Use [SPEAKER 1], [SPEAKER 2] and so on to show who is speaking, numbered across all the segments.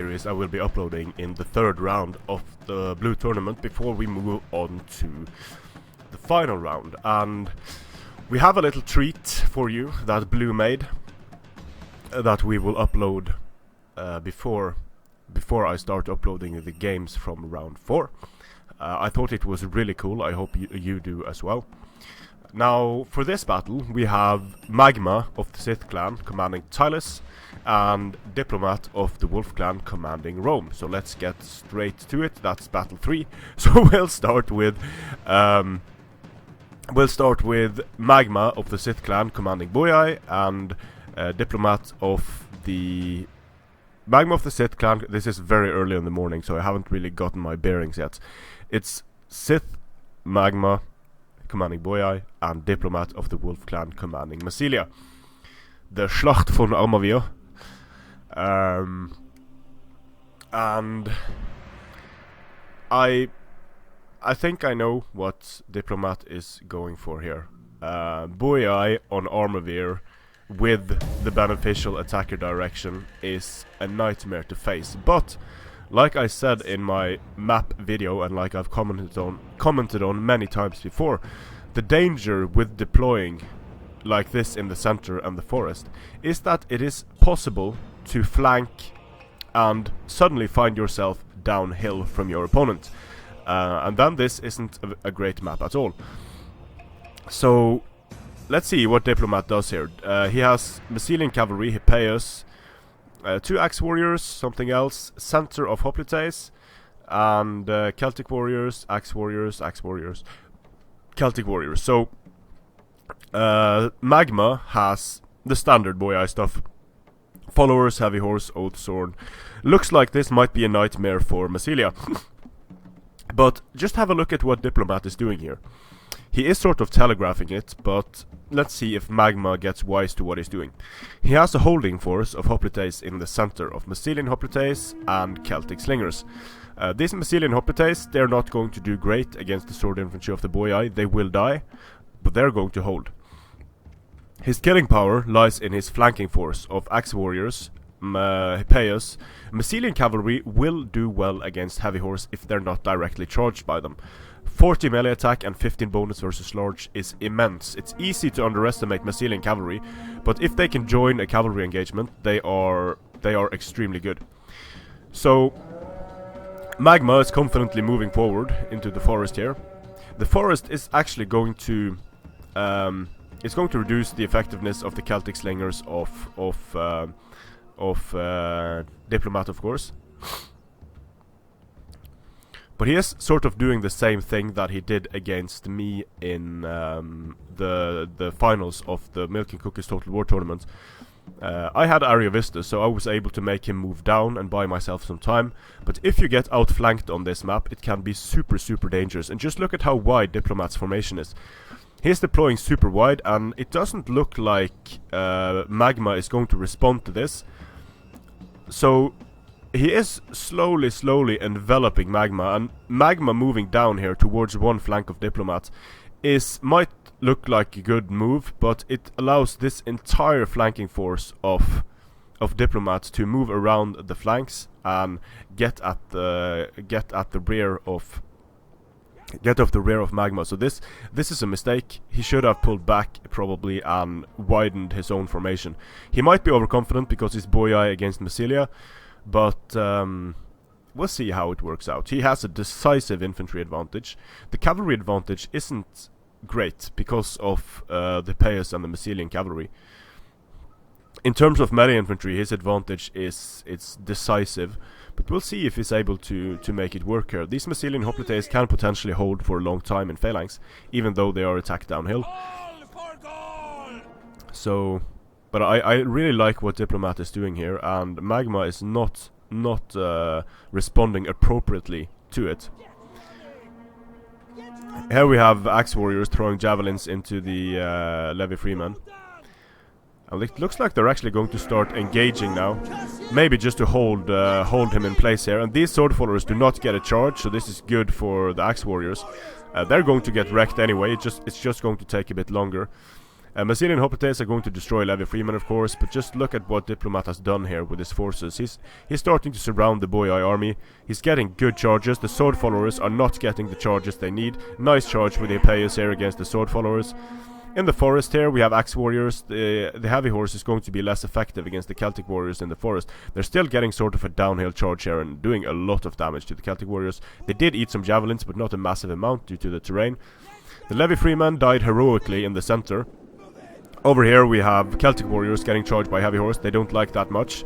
[SPEAKER 1] series I will be uploading in the third round of the blue tournament before we move on to the final round. And we have a little treat for you that blue made that we will upload before I start uploading the games from round 4. I thought it was really cool. I hope you do as well. Now, for this battle, we have Magma of the SITH clan commanding Tylus, and Diplomatt of the Wolf clan commanding Rome. So let's get straight to it. That's battle 3. So we'll start with Magma of the SITH clan commanding Boii, and Diplomatt of the Magma of the SITH clan. This is very early in the morning, so I haven't really gotten my bearings yet. It's SITH, Magma commanding Boii, and Diplomatt of the Wolf clan commanding Massilia. The Schlacht von Armavir. And I think I know what Diplomatt is going for here. Boii on Armavir with the beneficial attacker direction is a nightmare to face, but like I said in my map video, and like I've commented on many times before, the danger with deploying like this in the center and the forest is that it is possible to flank and suddenly find yourself downhill from your opponent, and then this isn't a great map at all. So let's see what Diplomatt does here. He has Massilian cavalry, Hippeus, 2 axe warriors, something else, center of hoplites, and Celtic warriors, axe warriors, Celtic warriors. So Magma has the standard Boii stuff: followers, heavy horse, oath sword. Looks like this might be a nightmare for Massilia. But just have a look at what Diplomatt is doing here. He is sort of telegraphing it, but let's see if Magma gets wise to what he's doing. He has a holding force of hoplites in the center of Massilian hoplites and Celtic slingers. These Massilian hoplites, they're not going to do great against the sword infantry of the Boii. They will die, but they're going to hold. His killing power lies in his flanking force of axe warriors, Hippeus. Massilian cavalry will do well against heavy horse if they're not directly charged by them. 40 melee attack and 15 bonus versus large is immense. It's easy to underestimate Massilian cavalry, but if they can join a cavalry engagement, they are extremely good. So Magma is confidently moving forward into the forest here. The forest is actually going to reduce the effectiveness of the Celtic slingers of Diplomatt, of course. But he is sort of doing the same thing that he did against me in the finals of the Milk and Cookies Total War tournament. I had Area Vista, so I was able to make him move down and buy myself some time. But if you get outflanked on this map, it can be super dangerous. And just look at how wide Diplomatt's formation is. He's deploying super wide, and it doesn't look like Magma is going to respond to this. So he is slowly enveloping Magma, and Magma moving down here towards one flank of Diplomatt might look like a good move, but it allows this entire flanking force of Diplomatt to move around the flanks and get at the rear of Magma. So this is a mistake. He should have pulled back probably and widened his own formation. He might be overconfident because he's Boii against Massilia, but we'll see how it works out. He has a decisive infantry advantage. The cavalry advantage isn't great because of the Hippeus and the Massilian cavalry. In terms of melee infantry, his advantage it's decisive, but we'll see if he's able to make it work here. These Massilian hoplites can potentially hold for a long time in phalanx, even though they are attacked downhill. So, but I really like what Diplomatt is doing here, and Magma is not responding appropriately to it. Here we have axe warriors throwing javelins into the Levy Freeman. And it looks like they're actually going to start engaging now. Maybe just to hold him in place here. And these sword followers do not get a charge, so this is good for the axe warriors. They're going to get wrecked anyway. It's just going to take a bit longer. Massilia and Hoplites are going to destroy Levi Freeman, of course, but just look at what Diplomatt has done here with his forces. He's starting to surround the Boii army. He's getting good charges. The sword followers are not getting the charges they need. Nice charge with the Epeius here against the sword followers. In the forest here, we have axe warriors. The heavy horse is going to be less effective against the Celtic warriors in the forest. They're still getting sort of a downhill charge here and doing a lot of damage to the Celtic warriors. They did eat some javelins, but not a massive amount due to the terrain. The Levi Freeman died heroically in the center. Over here we have Celtic warriors getting charged by heavy horse. They don't like that much.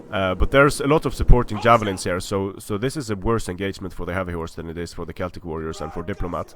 [SPEAKER 1] But there's a lot of supporting javelins here, so this is a worse engagement for the heavy horse than it is for the Celtic warriors and for Diplomatt.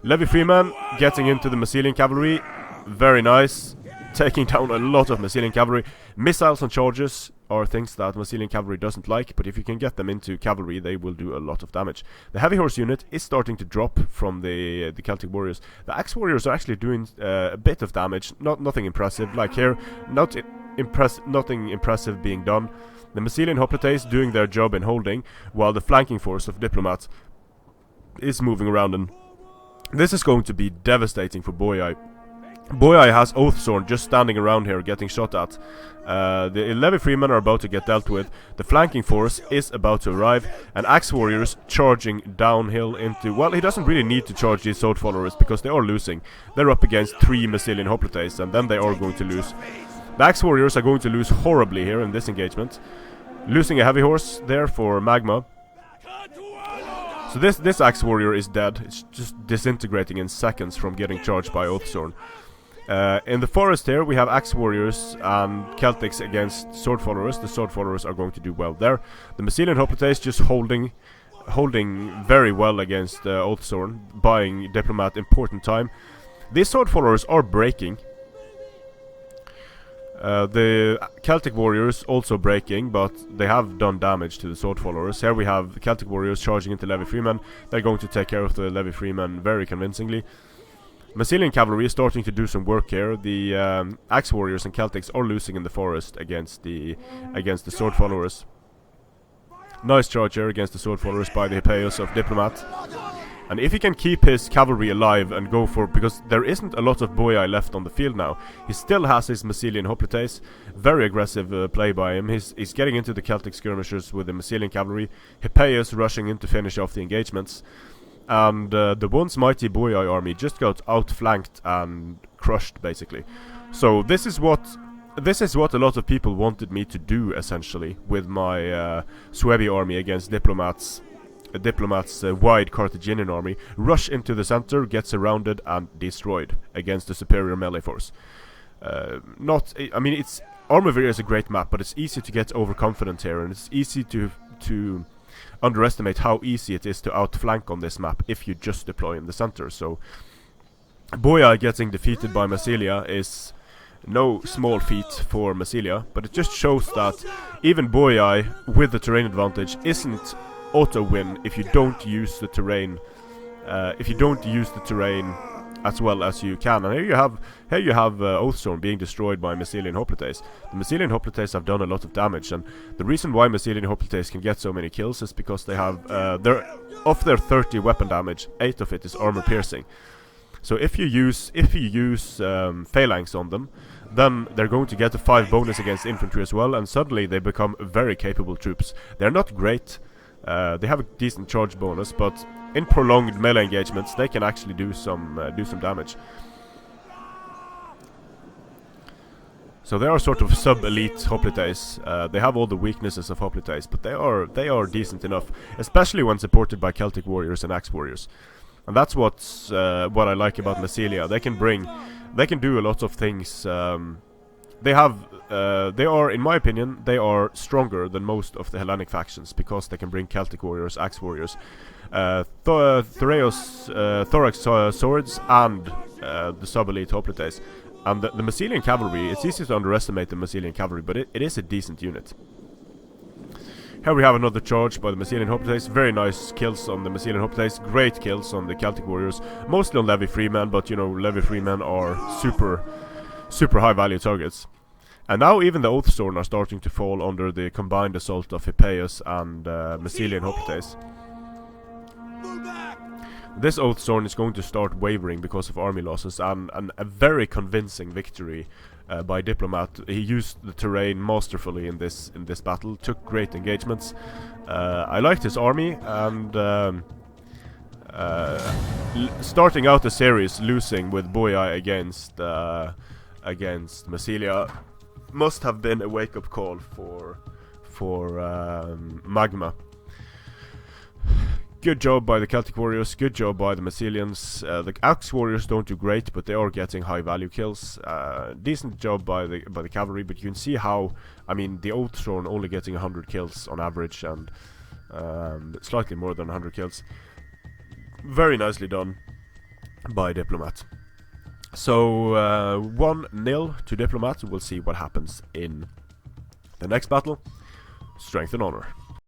[SPEAKER 1] Levi Freeman getting into the Massilian cavalry, very nice, taking down a lot of Massilian cavalry. Missiles and charges are things that Massilian cavalry doesn't like, but if you can get them into cavalry, they will do a lot of damage. The heavy horse unit is starting to drop from the Celtic warriors. The axe warriors are actually doing a bit of damage, nothing impressive. Like here, nothing impressive being done. The Massilian Hoplites doing their job in holding, while the flanking force of Diplomatt is moving around, and this is going to be devastating for Boii. Boii has Oathsworn just standing around here getting shot at. The Levi Freemen are about to get dealt with. The flanking force is about to arrive, and axe warriors charging downhill into... Well, he doesn't really need to charge these sword followers because they are losing. They're up against 3 Massilian Hoplites, and then they are going to lose. The axe warriors are going to lose horribly here in this engagement. Losing a heavy horse there for Magma. So this axe warrior is dead. It's just disintegrating in seconds from getting charged by Oathsworn. In the forest here we have axe warriors and Celtics against sword followers. The sword followers are going to do well there. The Massilian Hoplites just holding very well against Oathsworn, buying Diplomatt important time. These sword followers are breaking. The Celtic warriors also breaking, but they have done damage to the sword followers. Here we have the Celtic warriors charging into Levi Freeman. They're going to take care of the Levi Freeman very convincingly. Massilian cavalry is starting to do some work here. The axe warriors and Celtics are losing in the forest against the sword followers. Nice charge here against the sword followers by the Epeius of Diplomatt. And if he can keep his cavalry alive and go for... Because there isn't a lot of Boii left on the field now. He still has his Massilian Hoplites. Very aggressive play by him. He's getting into the Celtic skirmishers with the Massilian cavalry. Epeius rushing in to finish off the engagements. And the once mighty Boii army just got outflanked and crushed, basically. So this is what a lot of people wanted me to do, essentially, with my Suebi army against Diplomatt's wide Carthaginian army. Rush into the center, get surrounded and destroyed against a superior melee force. I mean, Armavir is a great map, but it's easy to get overconfident here, and it's easy to underestimate how easy it is to outflank on this map if you just deploy in the center. So Boii getting defeated by Massilia is no small feat for Massilia, but it just shows that even Boii with the terrain advantage isn't auto-win if you don't use the terrain as well as you can. And here you have Oathsworn being destroyed by Massilian Hoplites. The Massilian Hoplites have done a lot of damage, and the reason why Massilian Hoplites can get so many kills is because they have of their 30 weapon damage, 8 of it is armor piercing. So if you use phalanx on them, then they're going to get a 5 bonus against infantry as well, and suddenly they become very capable troops. They're not great. They have a decent charge bonus, but in prolonged melee engagements they can actually do some damage. So they are sort of sub-elite Hoplites. They have all the weaknesses of Hoplites, but they are decent enough, especially when supported by Celtic warriors and axe warriors. And that's what I like about Massilia. They can do a lot of things. They are, in my opinion, they are stronger than most of the Hellenic factions because they can bring Celtic warriors, axe warriors, thorax swords, and the sub-elite Hoplites. And the Massilian cavalry, it's easy to underestimate the Massilian cavalry, but it is a decent unit. Here we have another charge by the Massilian Hoplites. Very nice kills on the Massilian Hoplites. Great kills on the Celtic warriors. Mostly on Levi Freemen, but you know, Levi Freemen are super high value targets. And now even the Oathsworn are starting to fall under the combined assault of Epeius and Massilian Hoplites. this Oathsworn is going to start wavering because of army losses, and a very convincing victory by Diplomatt. He used the terrain masterfully in this battle, took great engagements. I liked his army, and starting out the series losing with Boii against Massilia must have been a wake-up call for Magma. Good job by the Celtic Warriors, good job by the Massilians. The Axe Warriors don't do great, but they are getting high value kills. Decent job by the cavalry, but you can see how, I mean, the Oathsworn only getting 100 kills on average, and slightly more than 100 kills. Very nicely done by Diplomatt. So 1-0 to Diplomatt. We'll see what happens in the next battle. Strength and honor.